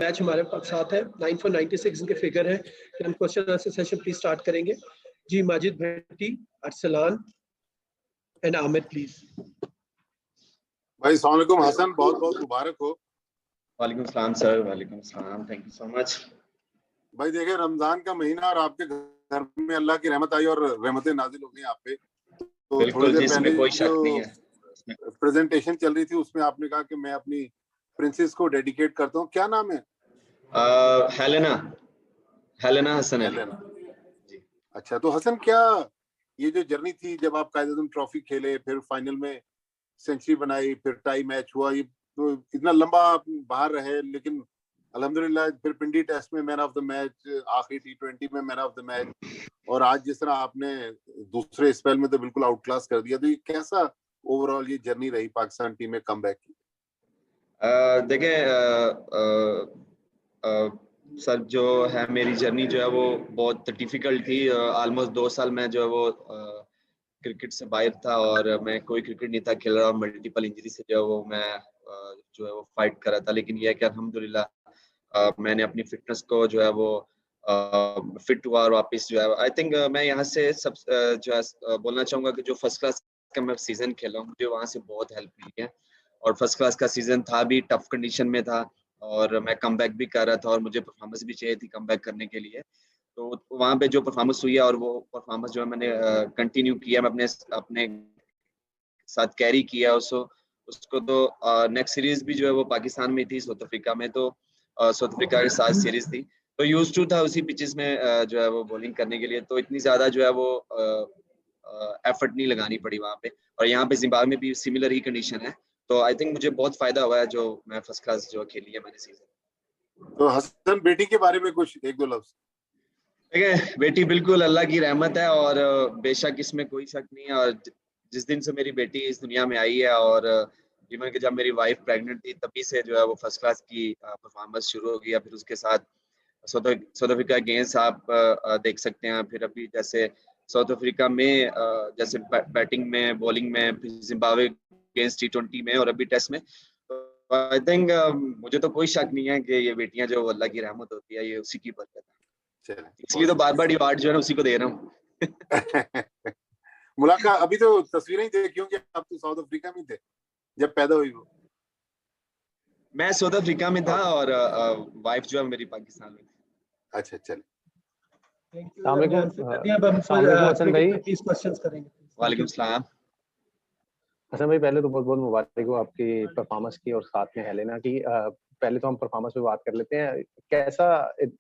Match हमारे साथ है, 9 for 96 इनके फिगर है। हम question answer session please start करेंगे जी। माजिद भट्टी, अरसलान एंड आमिर प्लीज। भाई अस्सलाम वालेकुम। हसन, बहुत बहुत मुबारक हो। वालेकुम सलाम सर। वालेकुम सलाम, थैंक यू सो मच। भाई देखे रमजान का महीना और आपके घर में अल्लाह की रहमत आई और रहमतें नाजिल हो गई आप पे। तो थोड़ी देर पहले कोई शक नहीं है, प्रेजेंटेशन चल रही थी, उसमें आपने कहा कि मैं अपनी प्रिंसेस को डेडिकेट करता हूँ। क्या नाम है? हेलेना हसन अली जी। अच्छा, तो हसन क्या ये जो जर्नी थी, जब आप कायदे ट्रॉफी खेले, फिर फाइनल में सेंचुरी बनाई, फिर टाई मैच हुआ, ये तो इतना लंबा आप बाहर रहे, लेकिन अल्हम्दुलिल्लाह फिर पिंडी टेस्ट में मैन ऑफ द मैच, आखिरी T20 में मैन ऑफ द मैच, और आज जिस तरह आपने दूसरे स्पेल में तो बिल्कुल आउट क्लास कर दिया। तो ये कैसा ओवरऑल ये जर्नी रही पाकिस्तान टीम में कमबैक की? देखें सर, जो है मेरी जर्नी जो है वो बहुत डिफिकल्ट थी। ऑलमोस्ट 2 साल मैं जो है वो क्रिकेट से बाहर था और मैं कोई क्रिकेट नहीं था खेल रहा। मल्टीपल इंजरी से जो है वो मैं जो है वो फाइट कर रहा था। लेकिन यह है कि अल्हम्दुलिल्लाह मैंने अपनी फिटनेस को जो है वो फिट हुआ और वापस जो है आई थिंक मैं यहाँ से सब जो है बोलना चाहूँगा कि जो फर्स्ट क्लास का मैं सीजन खेला हूँ, मुझे वहाँ से बहुत हेल्प मिली है। और फर्स्ट क्लास का सीजन था भी, टफ कंडीशन में था और मैं कमबैक भी कर रहा था और मुझे परफॉर्मेंस भी चाहिए थी कमबैक करने के लिए। तो वहाँ पे जो परफॉर्मेंस हुई है और वो परफॉर्मेंस जो है मैंने कंटिन्यू किया, मैं अपने साथ कैरी किया उसको। तो नेक्स्ट सीरीज भी जो है वो पाकिस्तान में थी, साउथ अफ्रीका में। तो साउथ अफ्रीका के साथ सीरीज थी, तो यूज्ड टू था उसी पिचेस में जो है वो बॉलिंग करने के लिए। तो इतनी ज्यादा जो है वो एफर्ट नहीं लगानी पड़ी वहाँ पे। और यहाँ पे जिम्बाब्वे में भी सिमिलर ही कंडीशन है। तो आई थिंक मुझे बहुत फायदा हुआ है जो मैं फर्स्ट क्लास जो खेली है मैंने सीजन। तो हसन बेटी के बारे में कुछ एक दो लफ्ज? देखिए, बेटी बिल्कुल अल्लाह की रहमत है और बेशक इसमें कोई शक नहीं है। और जिस दिन से मेरी बेटी इस दुनिया में आई है और इवन कि जब मेरी वाइफ प्रेग्नेंट थी, तभी से जो है वो फर्स्ट क्लास की परफॉर्मेंस शुरू हो गई। फिर उसके साथ साउथ अफ्रीका गेम्स आप देख सकते हैं। फिर अभी जैसे साउथ अफ्रीका में जैसे बैटिंग में, बॉलिंग में, फिर जिम्बाब्वे अगेंस्ट T20 में और अभी टेस्ट में। तो आई थिंक मुझे तो कोई शक नहीं है कि ये बेटियां जो अल्लाह की रहमत होती है, ये उसी की बरकत है। इसलिए तो बार बार अवार्ड जो है ना उसी को दे रहा हूँ। मुलाकात अभी तो तस्वीरें ही देखी होंगी, आप तो साउथ अफ्रीका में थे जब पैदा हुई वो। मैं साउथ अफ्रीका में था और वाइफ जो है मेरी पाकिस्तान में। अच्छा, चले। हसन भाई, प्लीज क्वेश्चंस करेंगे। वालेकुम सलाम। हसन भाई, पहले तो बहुत बहुत मुबारक हो आपकी परफॉर्मेंस की और साथ में हेलेना की। पहले तो हम परफॉर्मेंस पे बात कर लेते हैं। कैसा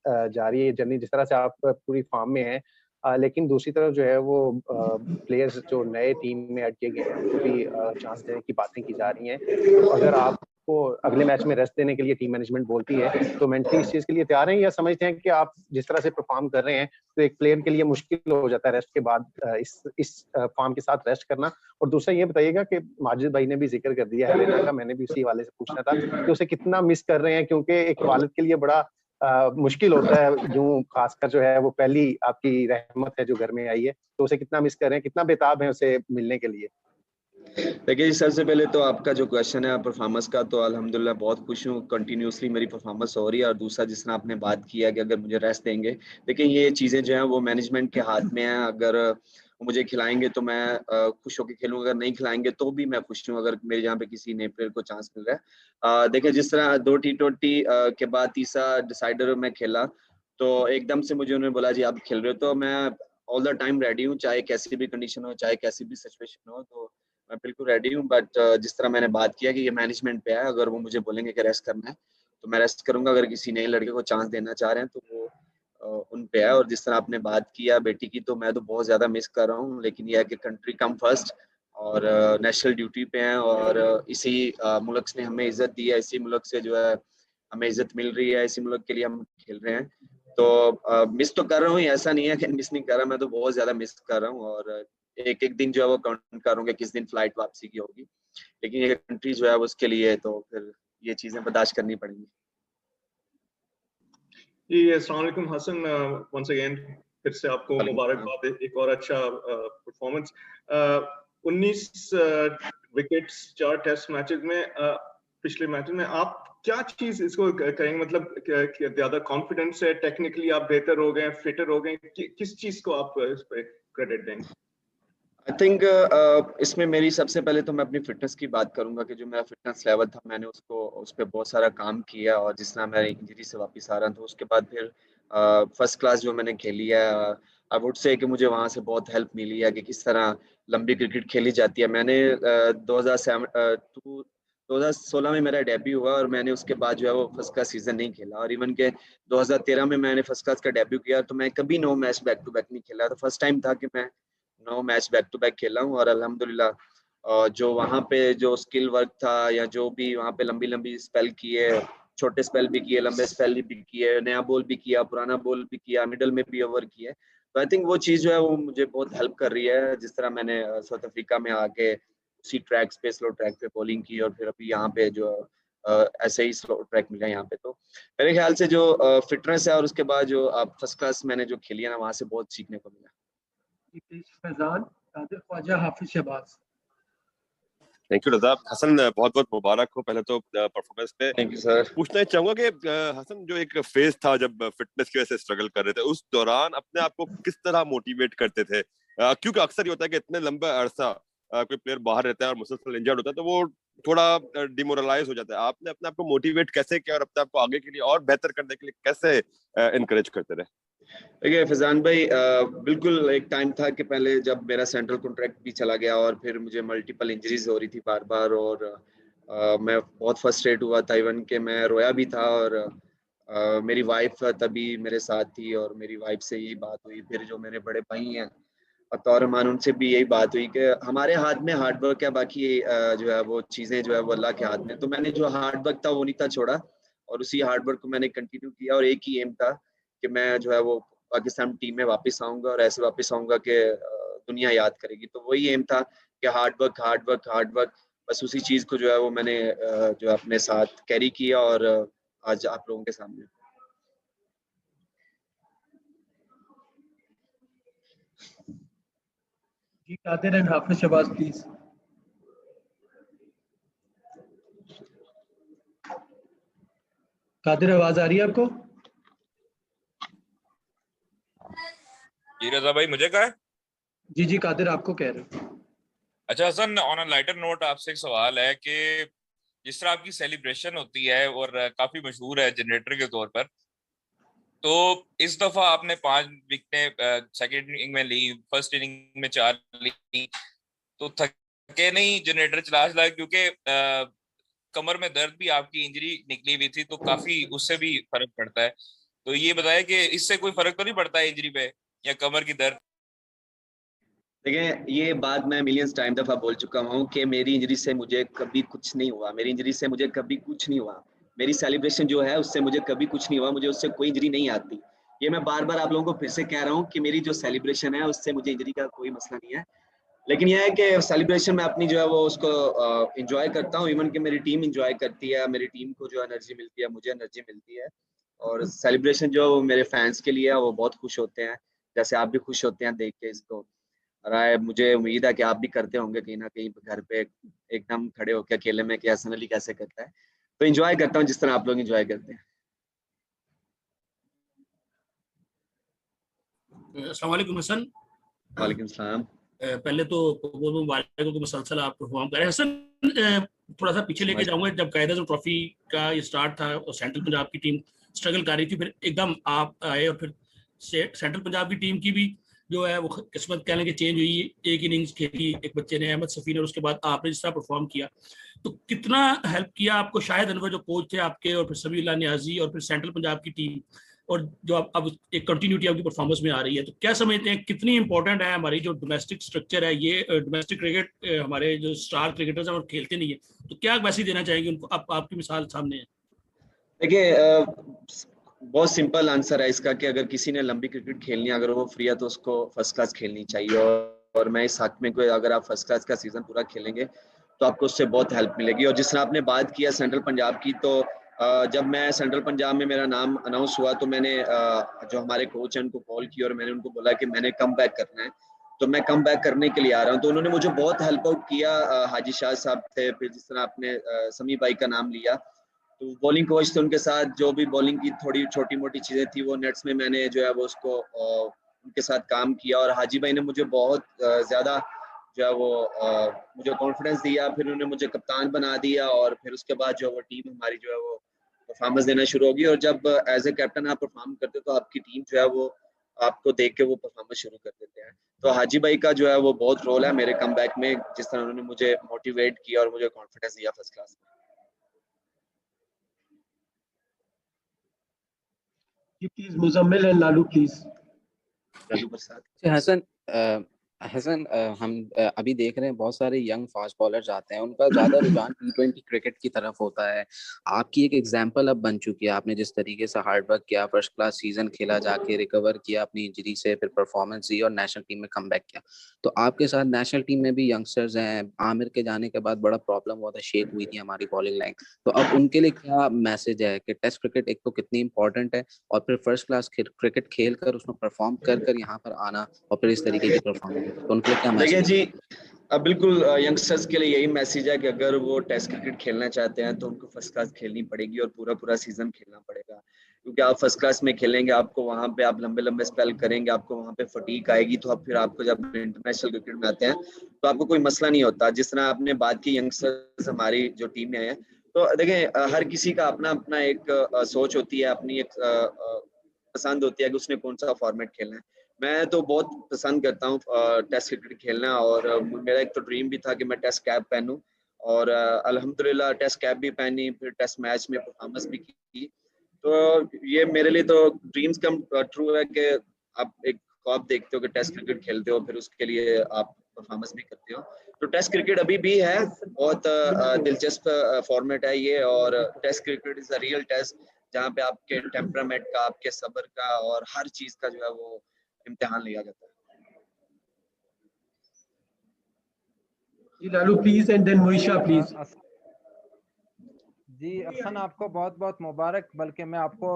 जा रही है जर्नी? जिस तरह से आप पूरी फॉर्म में हैं, लेकिन दूसरी तरफ जो है वो प्लेयर्स जो नए टीम में ऐड किए गए हैं उनको भी चांस देने की बातें की जा रही हैं। तो अगर आपको अगले मैच में रेस्ट देने के लिए टीम मैनेजमेंट बोलती है, तो मेंटली इस चीज के लिए तैयार हैं या समझते हैं कि आप जिस तरह से परफॉर्म कर रहे हैं तो एक प्लेयर के लिए मुश्किल हो जाता है रेस्ट के बाद इस फॉर्म के साथ रेस्ट करना? और दूसरा ये बताइएगा कि माजिद भाई ने भी जिक्र कर दिया हेलेना का, मैंने भी उसी वाले से पूछना था कि उसे कितना मिस कर रहे हैं, क्योंकि एक वालिद के लिए बड़ा मुश्किल होता है, जो खासकर जो है वो पहली आपकी रहमत है जो घर में आई है, तो उसे कितना मिस कर रहे हैं, कितना बेताब है उसे मिलने के लिए? देखिए, सबसे पहले तो आपका जो क्वेश्चन है परफॉर्मेंस का, तो अल्हम्दुलिल्लाह बहुत खुश हूँ, कंटिन्यूसली मेरी परफॉर्मेंस हो रही है। और दूसरा, जिस तरह आपने बात किया कि अगर मुझे रेस्ट देंगे, देखिए ये चीज़ें जो हैं वो मैनेजमेंट के हाथ में हैं। अगर मुझे खिलाएंगे तो मैं खुश होकर खेलूँ, अगर नहीं खिलाएंगे तो भी मैं खुश हूँ अगर मेरे यहाँ पे किसी नए प्लेयर को चांस मिल रहा है। देखिए, जिस तरह 2 T20 के बाद तीसरा डिसाइडर मैं खेला, तो एकदम से मुझे उन्होंने बोला जी आप खेल रहे हो, तो मैं ऑल द टाइम रेडी हूँ, चाहे कैसी भी कंडीशन हो, चाहे कैसी भी सिचुएशन हो, तो मैं बिल्कुल रेडी हूँ। बट जिस तरह मैंने बात किया कि ये मैनेजमेंट पे है, अगर वो मुझे बोलेंगे कि रेस्ट करना है तो मैं रेस्ट करूंगा। अगर किसी नए लड़के को चांस देना चाह रहे हैं तो वो उन पे है। और जिस तरह आपने बात किया बेटी की, तो मैं तो बहुत ज़्यादा मिस कर रहा हूँ। लेकिन यह है कि कंट्री कम फर्स्ट और नेशनल ड्यूटी पे हैं और इसी मुल्क ने हमें इज़्ज़त दी है, इसी मुल्क से जो है हमें इज़्ज़त मिल रही है, इसी मुल्क के लिए हम खेल रहे हैं। तो मिस तो कर रहा हूँ, ऐसा नहीं है कि मिस नहीं कर रहा, मैं तो बहुत ज़्यादा मिस कर रहा हूँ। और एक एक दिन जो है वो काउंट करूंगा किस दिन फ्लाइट वापसी की होगी। लेकिन ये कंट्री जो है वो उसके लिए, तो फिर ये चीजें बर्दाश्त करनी पड़ेंगी। जी, अस्सलाम वालेकुम हसन, वंस अगेन फिर से आपको मुबारकबाद, एक और अच्छा परफॉर्मेंस। 19 विकेट्स 4 टेस्ट मैचेस में, पिछले मैचेस में आप क्या चीज इसको कहेंगे, मतलब ज्यादा कॉन्फिडेंस है, टेक्निकली आप बेहतर हो गए, फिटर हो गए, किस चीज को आप इस पे क्रेडिट देंगे? आई थिंक इसमें मेरी सबसे पहले तो मैं अपनी फिटनेस की बात करूंगा कि जो मेरा फिटनेस लेवल था मैंने उसको उस पर बहुत सारा काम किया, और जिस तरह मैं इंजरी से वापस आ रहा था उसके बाद फिर फर्स्ट क्लास जो मैंने खेली है, आई वुड से कि मुझे वहाँ से बहुत हेल्प मिली है कि किस तरह लंबी क्रिकेट खेली जाती है। मैंने 2016 में मेरा डेब्यू हुआ और मैंने उसके बाद जो है वो फर्स्ट क्लास सीजन नहीं खेला, और इवन के 2013 में मैंने फर्स्ट क्लास का डेब्यू किया तो मैं कभी 9 मैच बैक टू बैक नहीं खेला, तो फर्स्ट टाइम था कि मैं 9 मैच बैक टू बैक खेला हूँ। और अल्हम्दुलिल्लाह जो वहाँ पे जो स्किल वर्क था या जो भी वहाँ पे लंबी लंबी स्पेल किए, छोटे स्पेल भी किए, लंबे स्पेल भी किए, नया बॉल भी किया, पुराना बॉल भी किया, मिडल में भी ओवर किए, तो आई थिंक वो चीज़ जो है वो मुझे बहुत हेल्प कर रही है। जिस तरह मैंने साउथ अफ्रीका में आके उसी ट्रैक्स पे स्लो ट्रैक पे बॉलिंग की, और फिर अभी यहाँ पे जो ऐसे ही स्लो ट्रैक मिला यहाँ पे, तो मेरे ख्याल से जो फिटनेस है और उसके बाद जो आप फर्स्ट क्लास मैंने जो खेली है ना वहाँ से बहुत सीखने को मिला। फैजान, कादिर ख्वाजा, हाफिज शहबाज। थैंक यू रजा। हसन बहुत बहुत मुबारक हो पहले तो परफॉर्मेंस पे। Thank you sir. पूछना चाहूंगा कि हसन जो एक फेज था जब फिटनेस की वजह से स्ट्रगल कर रहे थे, उस दौरान अपने आप को किस तरह मोटिवेट करते थे? क्योंकि अक्सर ये होता है कि इतने लंबा अरसा कोई प्लेयर बाहर रहता है और मुसलसल इंजर्ड होता है तो वो थोड़ा डिमोरलाइज हो जाता है। आपने अपने आप को मोटिवेट कैसे किया और अपने आप को आगे के लिए और बेहतर करने के लिए कैसे इनकरेज करते रहे? देखिए फैजान भाई, बिल्कुल एक टाइम था कि पहले जब मेरा सेंट्रल कॉन्ट्रैक्ट भी चला गया और फिर मुझे मल्टीपल इंजरीज हो रही थी बार बार, और मैं बहुत फ्रस्ट्रेट हुआ था, इवन कि मैं रोया भी था। और मेरी वाइफ तभी मेरे साथ थी और मेरी वाइफ से यही बात हुई, फिर जो मेरे बड़े भाई हैं अतौर मान उनसे भी यही बात हुई कि हमारे हाथ में हार्ड वर्क है, बाकी जो है वो चीज़ें जो है वो अल्लाह के हाथ में। तो मैंने जो हार्ड वर्क था वो नहीं था छोड़ा, और उसी हार्ड वर्क को मैंने कंटिन्यू किया, और एक ही एम था कि मैं जो है वो पाकिस्तान टीम में वापस आऊंगा, और ऐसे वापस आऊंगा कि दुनिया याद करेगी। तो वही एम था कि hard work hard work hard work, बस उसी चीज़ को जो है वो मैंने जो है अपने साथ कैरी किया, और आज आप लोगों के सामने। जी कादिर एंड हाफिज शहबाज प्लीज। कादिर, आवाज आ रही है आपको? जी रजा भाई, मुझे कहा है? जी जी कादिर, आपको कह रहे हैं। अच्छा Hassan, on a lighter note आपसे एक सवाल है कि जिस तरह आपकी सेलिब्रेशन होती है और काफी मशहूर है जनरेटर के तौर पर, तो इस दफा आपने 5 विकेटें सेकंड इनिंग में ली, फर्स्ट इनिंग में 4 ली, तो थके नहीं जनरेटर चला चला, क्योंकि कमर में दर्द भी आपकी इंजरी निकली हुई थी, तो काफी उससे भी फर्क पड़ता है। तो ये बताया कि इससे कोई फर्क तो नहीं पड़ता है इंजरी पे या कमर की दर्द? देखिए ये बात मैं मिलियंस टाइम दफा बोल चुका हूँ कि मेरी इंजरी से मुझे कभी कुछ नहीं हुआ, मेरी इंजरी से मुझे कभी कुछ नहीं हुआ, मेरी सेलिब्रेशन जो है उससे मुझे कभी कुछ नहीं हुआ, मुझे उससे कोई इंजरी नहीं आती। ये मैं बार बार आप लोगों को फिर से कह रहा हूँ कि मेरी जो सेलिब्रेशन है उससे मुझे इंजरी का कोई मसला नहीं है। लेकिन यह है कि सेलिब्रेशन में अपनी जो है वो उसको इंजॉय करता हूँ, इवन कि मेरी टीम इंजॉय करती है, मेरी टीम को जो एनर्जी मिलती है, मुझे एनर्जी मिलती है। और सेलिब्रेशन जो मेरे फैंस के लिए है वो बहुत खुश होते हैं, जैसे आप भी खुश होते हैं देख के इसको। राय मुझे उम्मीद है कि आप भी करते होंगे कहीं ना कहीं घर पे एकदम खड़े होकर अकेले में कि हसन अली कैसे करता है। तो एंजॉय करता हूँ जिस तरह आप लोग एंजॉय करते हैं। अस्सलाम वालेकुम हसन। वालेकुम सलाम। पहले तो बहुत मुबारक हो कि मुसलसल आप परफॉर्म कर रहे हैं हसन। थोड़ा सा पीछे लेके जाऊंगा, जब कायदे ट्रॉफी का ये स्टार्ट था और सेंट्रल पंजाब की टीम स्ट्रगल कर रही थी, फिर एकदम आप आए और फिर सेंट्रल पंजाब की टीम की भी जो है वो किस्मत कह लें कि चेंज हुई। एक इनिंग्स खेली एक बच्चे ने, अहमद सफी ने, और उसके बाद आपने जिस तरह परफॉर्म किया, तो कितना हेल्प किया आपको शाहिद अनवर जो कोच थे आपके, और फिर सबीउल्लाह नियाजी, और फिर सेंट्रल पंजाब की टीम, और जो अब एक कंटिन्यूटी आपकी परफॉर्मेंस में आ रही है, तो क्या समझते हैं कितनी इंपॉर्टेंट है हमारी जो डोमेस्टिक स्ट्रक्चर है? ये डोमेस्टिक क्रिकेट हमारे जो स्टार क्रिकेटर्स हैं वो खेलते नहीं है, तो क्या मैसेज देना चाहेंगे उनको? आपकी मिसाल सामने है। देखिए बहुत सिंपल आंसर है इसका कि अगर किसी ने लंबी क्रिकेट खेलनी है, अगर वो फ्री है तो उसको फर्स्ट क्लास खेलनी चाहिए। और मैं इस हक में, कोई अगर आप फर्स्ट क्लास का सीजन पूरा खेलेंगे तो आपको उससे बहुत हेल्प मिलेगी। और जिस तरह आपने बात किया सेंट्रल पंजाब की, तो जब मैं सेंट्रल पंजाब में मेरा नाम अनाउंस हुआ तो मैंने जो हमारे कोच हैं उनको कॉल किया और मैंने उनको बोला कि मैंने कम बैक करना है, तो मैं कम बैक करने के लिए आ रहा हूँ। तो उन्होंने मुझे बहुत हेल्प आउट किया। हाजी शाह साहब थे, फिर जिस तरह आपने समी भाई का नाम लिया, तो बॉलिंग कोच थे, उनके साथ जो भी बॉलिंग की थोड़ी छोटी मोटी चीजें थी वो नेट्स में मैंने जो है वो उसको उनके साथ काम किया। और हाजी भाई ने मुझे बहुत ज्यादा जो है वो मुझे कॉन्फिडेंस दिया, फिर उन्होंने मुझे कप्तान बना दिया, और फिर उसके बाद जो है वो टीम हमारी जो है वो परफॉर्मेंस देना शुरू होगी। और जब एज ए कैप्टन आप परफॉर्म करते हो तो आपकी टीम जो है वो आपको देख के वो परफॉर्मेंस शुरू कर देते हैं। तो हाजी भाई का जो है वो बहुत रोल है मेरे कमबैक में, जिस तरह उन्होंने मुझे मोटिवेट किया और मुझे कॉन्फिडेंस दिया फर्स्ट क्लास में। Please Muzammil and Lalu please. Lalu Prasad. Hasan, हम अभी देख रहे हैं बहुत सारे यंग फास्ट बॉलर्स आते हैं, उनका ज्यादा रुझान T20 क्रिकेट की तरफ होता है। आपकी एक एग्जांपल अब बन चुकी है, आपने जिस तरीके से हार्ड वर्क किया, फर्स्ट क्लास सीजन खेला, जाके रिकवर किया अपनी इंजरी से, फिर परफॉर्मेंस दी और नेशनल टीम में कमबैक किया। तो आपके साथ नेशनल टीम में भी यंगस्टर्स हैं। आमिर के जाने के बाद बड़ा प्रॉब्लम हुआ था, शेक हुई थी हमारी बॉलिंग लाइन। तो अब उनके लिए क्या मैसेज है कि टेस्ट क्रिकेट एक तो कितनी इंपॉर्टेंट है, और फिर फर्स्ट क्लास क्रिकेट खेल कर उसमें परफॉर्म कर यहाँ पर आना, और फिर इस तरीके की परफॉर्मेंस, तो उनके लिए क्या देखिए मैसेज? जी, बिल्कुल यंगस्टर्स के लिए यही मैसेज है कि अगर वो टेस्ट क्रिकेट खेलना चाहते हैं तो उनको फर्स्ट क्लास खेलनी पड़ेगी और पूरा सीजन खेलना पड़ेगा। क्योंकि आप फर्स्ट क्लास में खेलेंगे, आपको वहाँ पे आप लंबे स्पेल करेंगे, आपको वहाँ पे फटीक आएगी, तो अब फिर आपको जब इंटरनेशनल क्रिकेट में आते हैं तो आपको कोई मसला नहीं होता। जिस तरह आपने बात की यंगस्टर्स हमारी जो टीम में आए हैं, तो देखें हर किसी का अपना अपना एक सोच होती है, अपनी एक पसंद होती है कि उसने कौन सा फॉर्मेट खेलना है। मैं तो बहुत पसंद करता हूँ टेस्ट क्रिकेट खेलना, और मेरा एक तो ड्रीम भी था कि मैं टेस्ट कैप पहनूं, और अल्हम्दुलिल्लाह टेस्ट कैप भी पहनी, फिर टेस्ट मैच में परफॉर्मेंस भी की। तो ये मेरे लिए तो ड्रीम्स कम ट्रू है कि आप एक ख्वाब देखते हो कि टेस्ट क्रिकेट खेलते हो, फिर उसके लिए आप परफॉर्मेंस भी करते हो। तो टेस्ट क्रिकेट अभी भी है, बहुत दिलचस्प फॉर्मेट है ये, और test cricket is a real test, जहाँ पे आपके टेम्परामेंट का, आपके सब्र का और हर चीज का जो है वो इम्तिहान लिया जाता है। जी Lalu please, and then Moisha please. जी अहसन, आपको बहुत बहुत मुबारक, बल्कि मैं आपको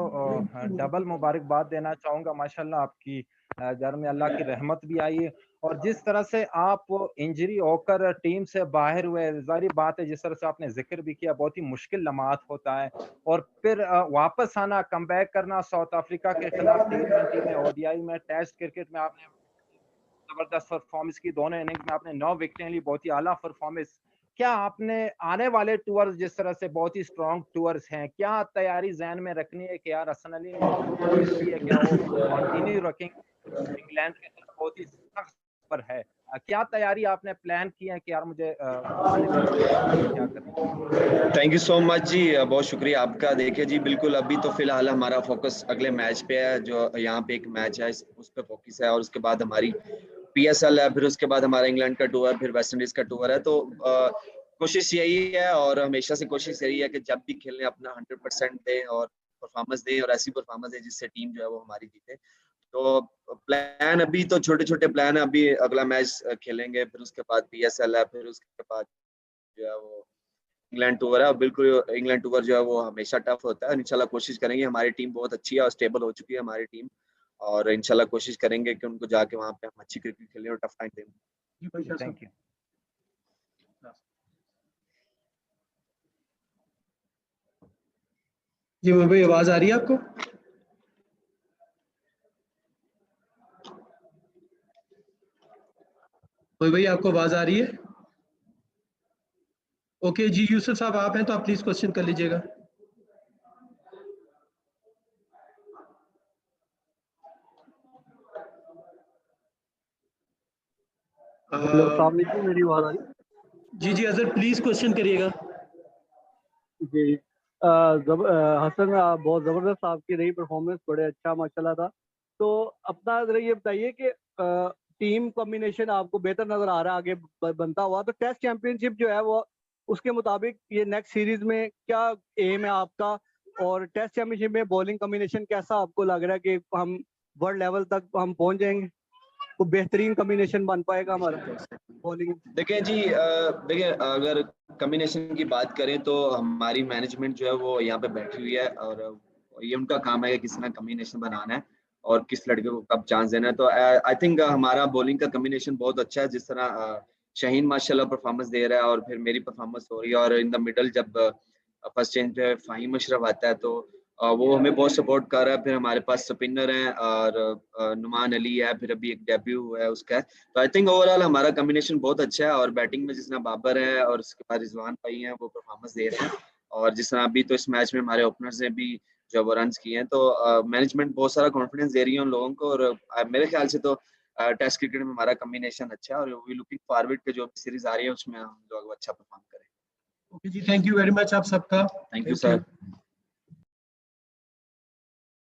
डबल मुबारकबाद देना चाहूँगा। माशाल्लाह आपकी घर में अल्लाह की रहमत भी आई है, और जिस तरह से आप इंजरी होकर टीम से बाहर हुए, जाहिर बात है जिस तरह से आपने जिक्र भी किया, बहुत ही मुश्किल लम्हात होता है, और फिर वापस आना, कमबैक करना, साउथ अफ्रीका के खिलाफ T20 में, ODI में, टेस्ट क्रिकेट में आपने जबरदस्त परफॉर्मेंस की, दोनों इनिंग्स में आपने 9 विकेटें ली, बहुत ही आला परफॉर्मेंस। क्या आपने आने वाले टूर्स, जिस तरह से बहुत ही स्ट्रॉन्ग टूर्स हैं, क्या तैयारी जहन में रखनी है कि यार हसन अली ने जो कोशिश की है क्या वो कंटिन्यू रखेंगे? इंग्लैंड के खिलाफ बहुत ही सख्त पर है, क्या तैयारी आपने प्लान की है कि यार मुझे आने वाले क्या करना? थैंक यू सो मच जी, बहुत शुक्रिया आपका। देखिए जी, बिल्कुल अभी तो फिलहाल हमारा फोकस अगले मैच पे है, जो यहाँ पे एक मैच है उस पर फोकस है, और उसके बाद हमारी PSL है, फिर उसके बाद हमारा इंग्लैंड का टूर, फिर वेस्ट इंडीज का टूर है। तो कोशिश यही है, और हमेशा से कोशिश यही है कि जब भी खेलें अपना 100% दें और परफॉर्मेंस दें, और ऐसी परफॉर्मेंस दें जिससे टीम जो है वो हमारी जीते। तो प्लान अभी तो छोटे प्लान है, अभी अगला मैच खेलेंगे, फिर उसके बाद PSL है, फिर उसके बाद जो है वो इंग्लैंड टूर है। और बिल्कुल इंग्लैंड टूर जो है वो हमेशा टफ होता है। इंशाल्लाह कोशिश करेंगे, हमारी टीम बहुत अच्छी है और स्टेबल हो चुकी है हमारी टीम, और इंशाल्लाह कोशिश करेंगे कि उनको जाके वहाँ पे हम अच्छी क्रिकेट खेलें और टफ टाइम दें। Thank you. जी भाई, आवाज आ रही है आपको? भाई आपको आवाज आ रही है? ओके जी, यूसुफ साहब आप हैं तो आप प्लीज क्वेश्चन कर लीजिएगा। मेरी आवाज आ रही? जी अजहर प्लीज क्वेश्चन करिएगा। जी हसन, बहुत जबरदस्त आपकी रही परफॉर्मेंस, बड़े अच्छा माशाल्लाह था। तो अपना जरा ये बताइए कि टीम कॉम्बिनेशन आपको बेहतर नजर आ रहा है आगे बनता हुआ, तो टेस्ट चैंपियनशिप जो है वो उसके मुताबिक ये नेक्स्ट सीरीज में क्या एम है आपका, और टेस्ट चैंपियनशिप में बॉलिंग कॉम्बिनेशन कैसा आपको लग रहा है कि हम वर्ल्ड लेवल तक हम पहुंच जाएंगे, वो बेहतरीन कॉम्बिनेशन बन पाएगा हमारा बॉलिंग? देखिए जी, देखिए अगर कॉम्बिनेशन की बात करें तो हमारी मैनेजमेंट जो है वो यहाँ पे बैठी हुई है, और ये उनका काम है कि किस तरह कॉम्बिनेशन बनाना है और किस लड़के को कब चांस देना है। तो आई थिंक हमारा बॉलिंग का कॉम्बिनेशन बहुत अच्छा है, जिस तरह शाहीन माशाल्लाह परफॉर्मेंस दे रहा है और फिर मेरी परफॉर्मेंस हो रही है, और इन द मिडल जब फर्स्ट चेंज पे फ़हीम अशरफ आता है, तो वो हमें बहुत सपोर्ट कर रहा है। फिर हमारे पास स्पिनर हैं और नुमान अली है, फिर अभी एक डेब्यू हुआ है उसका। तो आई थिंक ओवरऑल हमारा कॉम्बिनेशन बहुत अच्छा है। और बैटिंग में जिस तरह बाबर है और उसके बाद रिजवान भाई हैं, वो परफॉर्मेंस दे रहे हैं। और जिस तरह अभी तो इस मैच में हमारे ओपनर्स ने भी जो वो रन किए हैं, तो मैनेजमेंट बहुत सारा कॉन्फिडेंस दे रही है उन लोगों को। और मेरे ख्याल से तो टेस्ट क्रिकेट में हमारा कॉम्बिनेशन अच्छा है और वी लुकिंग फॉरवर्ड के जो सीरीज आ रही है उसमें हम लोग अच्छा परफॉर्म करें। ओके जी, थैंक यू वेरी मच आप सबका। Thank you sir.